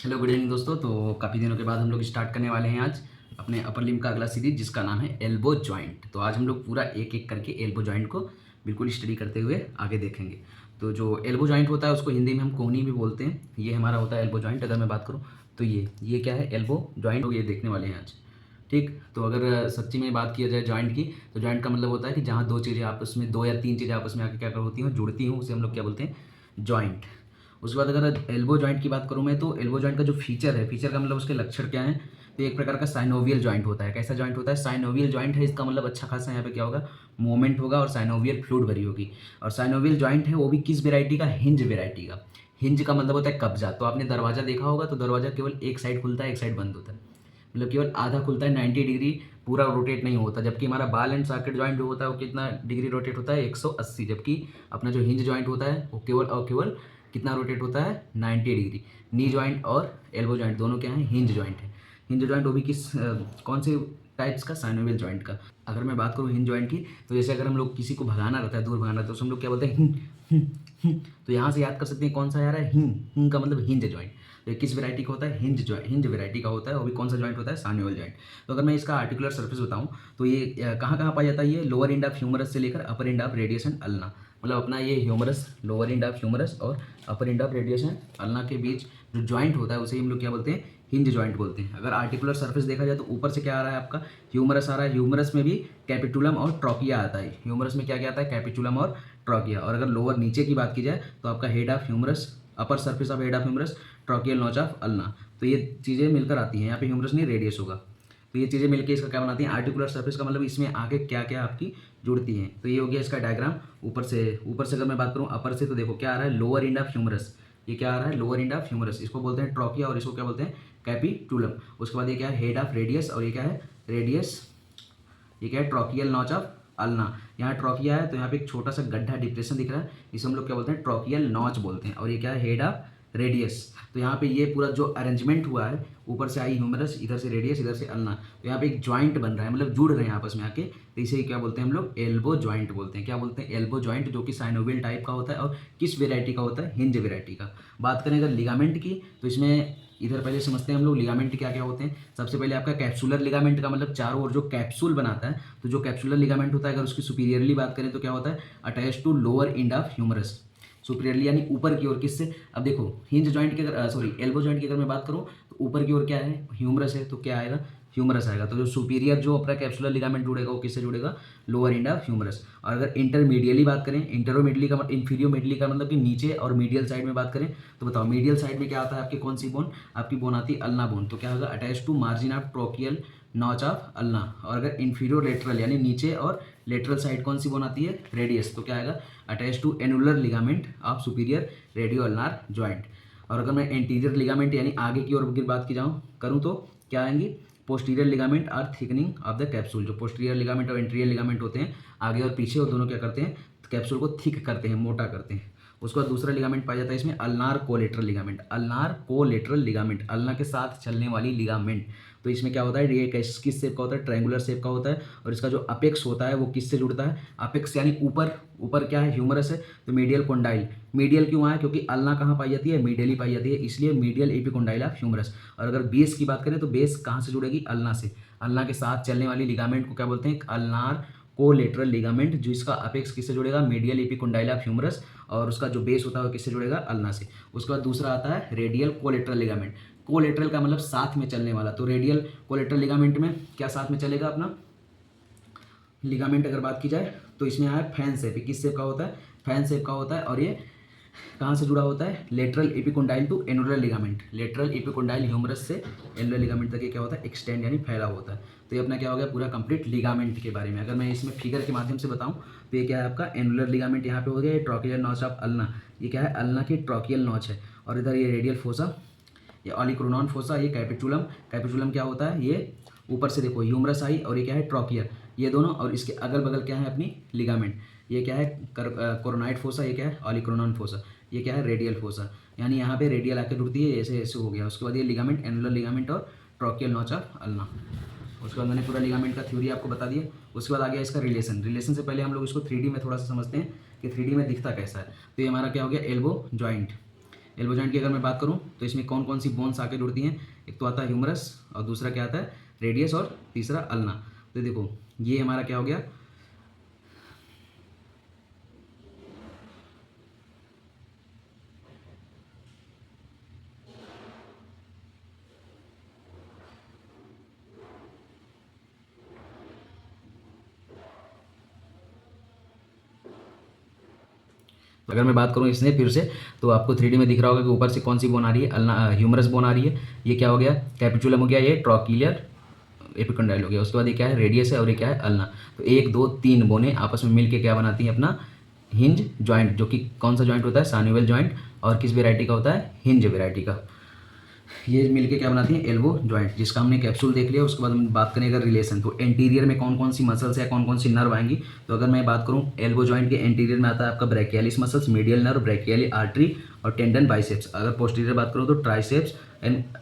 Hello good evening दोस्तों। तो काफ़ी दिनों के बाद हम लोग स्टार्ट करने वाले हैं आज अपने अपर लिम्ब का अगला सीरीज, जिसका नाम है एल्बो जॉइंट। तो आज हम लोग पूरा एक एक करके एल्बो जॉइंट को बिल्कुल स्टडी करते हुए आगे देखेंगे। तो जो एल्बो जॉइंट होता है उसको हिंदी में हम कोहनी भी बोलते हैं। ये हमारा होता है एल्बो जॉइंट। अगर मैं बात करूँ तो ये क्या है, एल्बो जॉइंट, ये देखने वाले हैं आज। ठीक, तो अगर सच्ची में बात किया जाए जॉइंट की, तो जॉइंट का मतलब होता है कि जहाँ दो चीज़ें आपस में, दो या तीन चीज़ें आपस में आके क्या होती हैं, जुड़ती हूँ, उसे हम लोग क्या बोलते हैं, जॉइंट। उसके बाद अगर एल्बो जॉइंट की बात करूँ मैं, तो एल्बो जॉइंट का जो फीचर है, फीचर का मतलब उसके लक्षण क्या है, तो एक प्रकार का साइनोवियल जॉइंट होता है। कैसा जॉइंट होता है? साइनोवियल जॉइंट है। इसका मतलब अच्छा खासा यहाँ पे क्या होगा, मूवमेंट होगा और साइनोवियल फ्लूइड भरी होगी। और साइनोवियल जॉइंट है वो भी किस वेराइटी का? हिंज वेराइटी का। हिंज का मतलब होता है कब्जा। तो आपने दरवाजा देखा होगा, तो दरवाजा केवल एक साइड खुलता है, एक साइड बंद होता है, मतलब केवल आधा खुलता है, 90 डिग्री पूरा रोटेट नहीं होता। जबकि हमारा बाल एंड सॉकेट जॉइंट जो होता है वो कितना डिग्री रोटेट होता है? 180। जबकि अपना जो हिंज जॉइंट होता है वो केवल और केवल कितना रोटेट होता है? 90 डिग्री। नी जॉइंट और एल्बो जॉइंट दोनों क्या है? हिंज जॉइंट है। हिंज जॉइंट वो भी किस कौन से टाइप्स का? साइनोवियल जॉइंट का। अगर मैं बात करूँ हिंज जॉइंट की, तो जैसे अगर हम लोग किसी को भगाना रहता है, दूर भगाना रहता है, तो हम लोग क्या बोलते हैं? तो यहाँ से याद कर सकते हैं कौन सा आ रहा है, हिंग का मतलब हिंज जॉइंट। तो ये किस वैरायटी का होता है? हिंज जॉइंट, हिंज वैरायटी का होता है। वो भी कौन सा जॉइंट होता है? Synovial joint. तो अगर मैं इसका आर्टिकुलर सरफेस बताऊं, तो ये कहाँ कहाँ पाया जाता है? ये लोअर एंड ऑफ ह्यूमरस से लेकर upper end of radiation ulna. मतलब अपना ये humerus, lower end of humerus और upper end of radiation ulna के बीच जो जॉइंट होता है उसे हम लोग क्या बोलते हैं? हिंज जॉइंट बोलते हैं। अगर आर्टिकुलर सरफेस देखा जाए तो ऊपर से क्या आ रहा है आपका? ह्यूमरस आ रहा है। ह्यूमरस में भी कैपिटुलम और ट्रोकिया आता है। ह्यूमरस में क्या क्या आता है? कैपिटुलम और ट्रोकिया। और अगर लोअर नीचे की बात की जाए तो आपका head of humerus, upper surface of head of humerus, trochlear notch of ulna. तो ये चीज़ें मिलकर आती हैं। यहाँ पे ह्यूमरस नहीं, रेडियस होगा। तो ये चीज़ें मिलकर इसका क्या बनाती हैं? आर्टिकुलर सरफेस का मतलब इसमें आगे क्या क्या आपकी जुड़ती हैं। तो ये हो गया इसका डायग्राम। ऊपर से अगर मैं बात करूँ अपर से, तो देखो क्या आ रहा है? Lower end of humerus. ये क्या आ रहा है? Lower end of humerus. इसको बोलते हैं ट्रोकिया और इसको क्या बोलते हैं? कैपिटुलम। उसके बाद ये क्या है? Head of radius. और ये क्या है? रेडियस। ये क्या है? ट्रोकियल नॉच ऑफ अल्ना। यहाँ ट्रोकिया है तो यहाँ पे एक छोटा सा गड्ढा, डिप्रेशन दिख रहा है, इसे हम लोग क्या बोलते हैं? ट्रोकियल नॉच बोलते हैं। और ये क्या है? Head of radius. तो यहाँ पे ये पूरा जो अरेंजमेंट हुआ है, ऊपर से आई ह्यूमरस, इधर से रेडियस, इधर से अल्ना, तो यहाँ पे एक ज्वाइंट बन रहा है, मतलब जुड़ रहे हैं आपस में आके। तो इसे क्या बोलते हैं हम लोग? एल्बो ज्वाइंट बोलते हैं। क्या बोलते हैं? एल्बो ज्वाइंट, जो कि साइनोवियल टाइप का होता है। और किस वेराइटी का होता है? हिंज वेराइटी का। बात करें अगर लिगामेंट की, तो इसमें इधर पहले समझते हैं हम लोग लिगामेंट क्या क्या होते हैं। सबसे पहले आपका कैप्सुलर लिगामेंट का मतलब चारों ओर जो कैप्सूल बनाता है। तो जो कैप्सुलर लिगामेंट होता है, अगर उसकी सुपीरियरली बात करें तो क्या होता है? Attach to lower end of humerus. Superiorly यानी ऊपर की ओर। किससे? अब देखो हिंज जॉइंट की अगर सॉरी एल्बो जॉइंट की अगर मैं बात करूँ, तो ऊपर की ओर क्या है? ह्यूमरस है, तो क्या आएगा? ह्यूमरस आएगा। तो जो सुपीरियर जो अपना कैप्सुलर लिगामेंट जुड़ेगा वो किससे जुड़ेगा? Lower end of humerus. और अगर इंटरमीडियली बात करें, इंटरोमीडियली का इंफीरियोमीडियली का मतलब कि नीचे और मीडियल साइड में बात करें, तो बताओ मीडियल साइड में क्या आता है आपकी? कौन सी बोन? आपकी बोन आती है अल्ना बोन। तो क्या होगा? Attach to margin of trochlear notch of ulna. और अगर इंफीरियर लेटरल यानी नीचे और लेटरल साइड कौन सी बोन आती है? रेडियस। तो क्या आएगा? Attach to annular ligament of superior radio ulnar joint. और अगर मैं एंटीरियर लिगामेंट यानी आगे की ओर की बात की करूँ, तो क्या आएंगी? Posterior ligament are thickening of the capsule. जो पोस्टीरियर लिगामेंट और एंटीरियर लिगामेंट होते हैं, आगे और पीछे, वो दोनों क्या करते हैं? कैप्सूल को थिक करते हैं, मोटा करते हैं। उसके बाद दूसरा लिगामेंट पाया जाता है इसमें, ulnar collateral ligament. Ulnar collateral ligament, ulna के साथ चलने वाली लिगामेंट। तो इसमें क्या होता है? ये किस शेप का होता है? ट्रायंगुलर शेप का होता है। और इसका जो अपेक्स होता है वो किससे जुड़ता है? अपेक्स यानी ऊपर। ऊपर क्या है? ह्यूमरस है, तो मीडियल कोंडाइल। मीडियल क्यों आया? क्योंकि अल्ना कहाँ पाई जाती है? मीडियल ही पाई जाती है, इसलिए मीडियल एपिकोंडाइल ऑफ ह्यूमरस। और अगर बेस की बात करें, तो बेस कहाँ से जुड़ेगी? अल्ना से। अल्ना के साथ चलने वाली लिगामेंट को क्या बोलते हैं? Ulnar collateral ligament. जो इसका अपेक्स किससे जुड़ेगा? Medial epicondyle of humerus. और उसका जो बेस होता है वो किससे जुड़ेगा? अल्ना से। उसके बाद दूसरा आता है रेडियल कोलेटरल लिगामेंट। कोलेटरल का मतलब साथ में चलने वाला। तो रेडियल कोलेटरल लिगामेंट में क्या साथ में चलेगा अपना? लिगामेंट अगर बात की जाए तो इसमें आया फैन शेप। किस शेप का होता है? फैन शेप का होता है। और ये कहाँ से जुड़ा होता है? Lateral epicondyle to annular ligament. Lateral epicondyle humerus से एनुलर लिगामेंट तक ये क्या होता है? एक्सटेंड यानी फैला होता है। तो ये अपना क्या हो गया? पूरा कंप्लीट लिगामेंट के बारे में। अगर मैं इसमें फिगर के माध्यम से बताऊं, तो ये क्या है आपका? एनुलर लिगामेंट यहाँ पे हो गया। ये ट्रोकियल नॉच ऑफ अल्ना। ये क्या है? अल्ना की ट्रोकियल नॉच है। और इधर ये रेडियल फोसा, ये ऑलिक्रोनॉन फोसा, ये कैपिटुलम। कैपिटुलम क्या होता है? ये ऊपर से देखो ह्यूमरस आई, और ये क्या है? ट्रोकियर। ये दोनों, और इसके अगल बगल क्या है? अपनी लिगामेंट। ये क्या है? Coronoid fossa. ये क्या है? ऑलिक्रोनॉन फोसा। ये क्या है? Radial fossa. यानी यहाँ पे रेडियल आके जुड़ती है, ऐसे ऐसे हो गया। उसके बाद ये लिगामेंट, एनुलर लिगामेंट और ट्रोकियल नॉच ऑफ अल्ना। उसके बाद मैंने पूरा लिगामेंट का थ्योरी आपको बता दिया। उसके बाद आ गया इसका रिलेशन। रिलेशन से पहले हम लोग इसको 3D में थोड़ा सा समझते हैं कि 3D में दिखता कैसा है। तो ये हमारा क्या हो गया? Elbow joint. एल्बो जॉइंट की अगर मैं बात करूँ तो इसमें कौन कौन सी बोन्स आके जुड़ती हैं, एक तो आता है ह्यूमरस और दूसरा क्या आता है रेडियस और तीसरा अल्ना। तो देखो ये हमारा क्या हो गया, अगर मैं बात करूँ इसने फिर से तो आपको 3D में दिख रहा होगा कि ऊपर से कौन सी बोन आ रही है, अल्ना ह्यूमरस बोन आ रही है। ये क्या हो गया, कैपिचुलम हो गया, ये ट्रॉकिलियर एपिकंडाइल हो गया। उसके बाद ये क्या है, रेडियस है और ये क्या है, अल्ना। तो 1 2 3 बोने आपस में मिलके क्या बनाती हैं, अपना हिंज जॉइंट, जो कि कौन सा जॉइंट होता है, सान्यूअल जॉइंट, और किस वेराइटी का होता है, हिंज वेराइटी का। ये मिलके क्या बनाती है, एल्बो जॉइंट, जिसका हमने कैप्सूल देख लिया। उसके बाद हम बात करें अगर रिलेशन, तो एंटीरियर में कौन कौन सी मसल्स है, कौन कौन सी नर्व आएंगी। तो अगर मैं बात करूं एल्बो जॉइंट के एंटीरियर में आता है आपका ब्रैकियलिस मसल्स, मीडियल नर्व, ब्रैकियली आर्टरी और टेंडन बाइसेप्स। अगर पोस्टीरियर बात करूं तो ट्राइसेप्स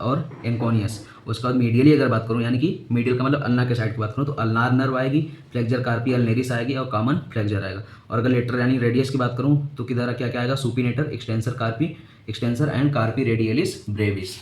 और एनकोनियस। उसके बाद मीडियली अगर बात करूं, यानी कि मीडियल का मतलब अल्ना के साइड की बात करूं, तो अल्नार नर्व आएगी, फ्लेक्सर कार्पी अल्नेरिस आएगी और कॉमन फ्लेक्सर आएगा। और अगर लेटर यानी रेडियस की बात करूं तो किधर क्या क्या आएगा, supinator, extensor कार्पी, extensor and कार्पी radialis Brevis.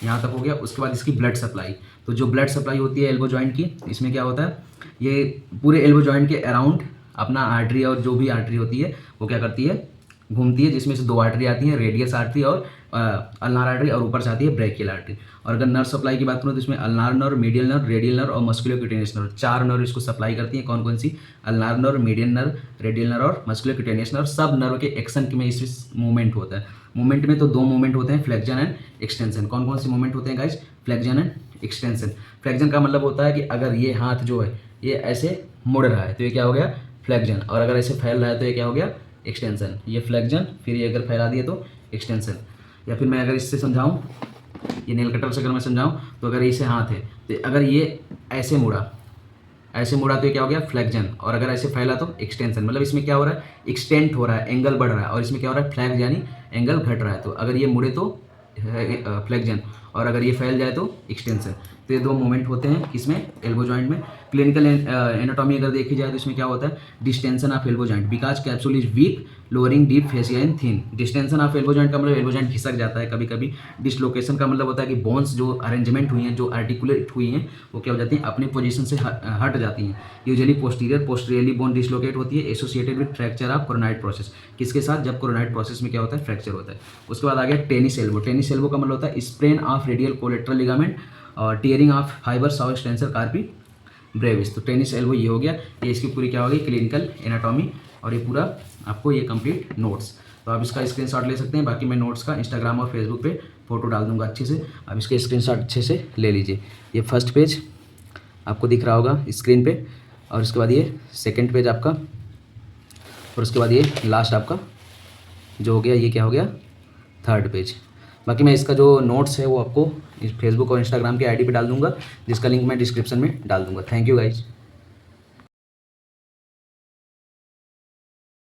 यहाँ तक हो गया। उसके बाद इसकी ब्लड सप्लाई, तो जो ब्लड सप्लाई होती है एल्बो जॉइंट की, इसमें क्या होता है, ये पूरे एल्बो जॉइंट के अराउंड अपना आर्टरी और जो भी आर्टरी होती है वो क्या करती है, घूमती है, जिसमें से 2 आर्टरी आती हैं, रेडियस आर्टरी और अल्नार आर्टरी, और ऊपर से आती है ब्रैकियल आर्टरी। और अगर नर्व सप्लाई की बात करूँ तो इसमें ulnar nerve, medial nerve, radial nerve और मस्कुलोक्यूटेनियस नर्व, 4 नर्व इसको सप्लाई करती हैं। कौन कौन सी, ulnar nerve, medial nerve, radial nerve और मस्कुलोक्यूटेनियस नर्व। सब नर्व के एक्शन में इस मूवमेंट होता है। मूवमेंट में तो 2 मूवमेंट होते हैं, फ्लेक्जन एंड एक्सटेंशन। कौन कौन से मूवमेंट होते हैं guys, flexion and extension. Flexion का मतलब होता है कि अगर ये हाथ जो है ये ऐसे मुड़ रहा है तो ये क्या हो गया, फ्लेक्जन, और अगर ऐसे फैल रहा है तो ये क्या हो गया, एक्सटेंशन। ये फ्लेक्जन, फिर ये अगर फैला दिए तो एक्सटेंशन। या फिर मैं अगर इससे समझाऊं, ये नेल कटर से अगर मैं समझाऊं, तो अगर इसे हाथ है तो अगर ये ऐसे मुड़ा, ऐसे मुड़ा तो ये क्या हो गया, फ्लेक्जन, और अगर ऐसे फैला तो एक्सटेंशन। मतलब इसमें क्या हो रहा है, एक्सटेंट हो रहा है, एंगल बढ़ रहा है, और इसमें क्या हो रहा है, फ्लैग यानी एंगल घट रहा है। तो अगर ये मुड़े तो फ्लेक्जन, और अगर ये फैल जाए तो एक्सटेंशन। तो ये 2 मूवमेंट होते हैं किसमें, एल्बो जॉइंट में। क्लिनिकल एनाटॉमी अगर देखी जाए तो इसमें क्या होता है, distension of elbow joint, because capsule is weak, lowering deep fascia in thin. Distension of elbow joint का मतलब एल्बो जॉइंट खिसक जाता है कभी कभी। डिसलोकेशन का मतलब होता है कि बोन्स जो अरेंजमेंट हुई हैं, जो आर्टिकुलेट हुई हैं, वो क्या हो जाती हैं, अपनी पोजीशन से हट जाती हैं। यूजुअली पोस्टीरियरली बोन डिसलोकेट होती है, associated with fracture of coronoid process. किसके साथ, जब कोरोनाइड प्रोसेस में क्या होता है, फ्रैक्चर होता है। उसके बाद आ गया टेनिस एल्बो। टेनिस एल्बो का मतलब होता है sprain of radial collateral ligament और tearing of fibres of extensor carpi brevis. तो टेनिस एल्बो ये हो गया, ये इसकी पूरी क्या होगी, क्लिनिकल एनाटॉमी, और ये पूरा आपको ये कंप्लीट नोट्स। तो आप इसका स्क्रीनशॉट ले सकते हैं। बाकी मैं नोट्स का इंस्टाग्राम और फेसबुक पे फोटो डाल दूंगा अच्छे से, आप इसके स्क्रीनशॉट अच्छे से ले लीजिए। ये फर्स्ट पेज आपको दिख रहा होगा स्क्रीन पे, और उसके बाद ये सेकंड पेज आपका, और उसके बाद ये लास्ट आपका जो हो गया, ये क्या हो गया, थर्ड पेज। बाकी मैं इसका जो नोट्स है वो आपको फेसबुक और इंस्टाग्राम के आईडी पे डाल दूंगा, जिसका लिंक मैं डिस्क्रिप्शन में डाल दूंगा। Thank you guys.